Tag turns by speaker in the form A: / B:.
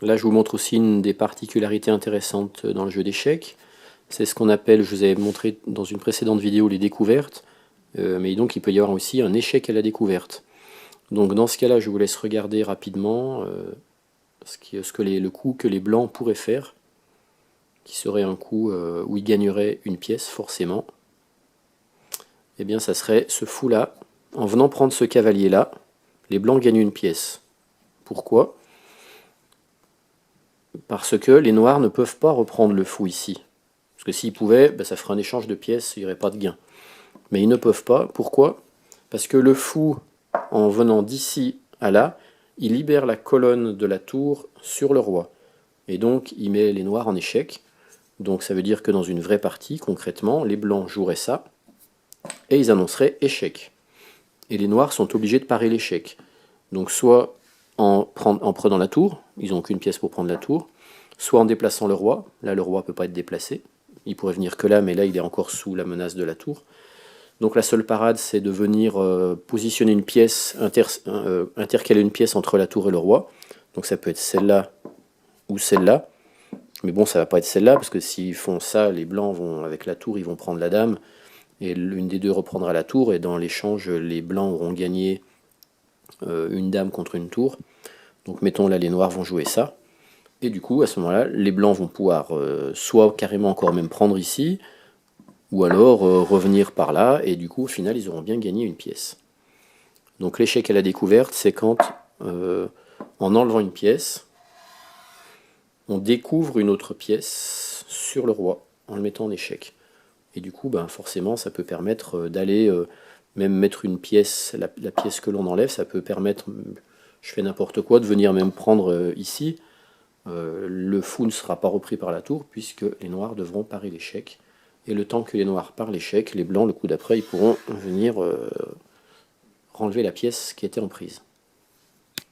A: Là, je vous montre aussi une des particularités intéressantes dans le jeu d'échecs. C'est ce qu'on appelle, je vous avais montré dans une précédente vidéo, les découvertes. Mais donc, il peut y avoir aussi un échec à la découverte. Donc, dans ce cas-là, je vous laisse regarder rapidement le coup que les blancs pourraient faire, qui serait un coup où ils gagneraient une pièce, forcément. Eh bien, ça serait ce fou-là. En venant prendre ce cavalier-là, les blancs gagnent une pièce. Pourquoi ? Parce que les noirs ne peuvent pas reprendre le fou ici. Parce que s'ils pouvaient, ben, ça ferait un échange de pièces, il n'y aurait pas de gain. Mais ils ne peuvent pas. Pourquoi ? Parce que le fou, en venant d'ici à là, il libère la colonne de la tour sur le roi. Et donc, il met les noirs en échec. Donc ça veut dire que dans une vraie partie, concrètement, les blancs joueraient ça, et ils annonceraient échec. Et les noirs sont obligés de parer l'échec. Donc soit en prenant la tour, ils n'ont qu'une pièce pour prendre la tour, soit en déplaçant le roi, là le roi ne peut pas être déplacé, il pourrait venir que là, mais là il est encore sous la menace de la tour. Donc la seule parade, c'est de venir positionner une pièce, intercaler une pièce entre la tour et le roi. Donc ça peut être celle-là ou celle-là. Mais bon, ça va pas être celle-là, parce que s'ils font ça, les blancs vont, avec la tour, ils vont prendre la dame, et l'une des deux reprendra la tour, et dans l'échange, les blancs auront gagné une dame contre une tour. Donc mettons là, les noirs vont jouer ça. Et du coup, à ce moment-là, les blancs vont pouvoir soit carrément encore même prendre ici, ou alors revenir par là, et du coup, au final, ils auront bien gagné une pièce. Donc l'échec à la découverte, c'est quand, en enlevant une pièce, on découvre une autre pièce sur le roi, en le mettant en échec. Et du coup, ben, forcément, ça peut permettre d'aller, même mettre une pièce, la pièce que l'on enlève, ça peut permettre, je fais n'importe quoi, de venir même prendre ici. Le fou ne sera pas repris par la tour, puisque les noirs devront parer l'échec. Et le temps que les noirs parent l'échec, les blancs, le coup d'après, ils pourront venir renlever la pièce qui était en prise.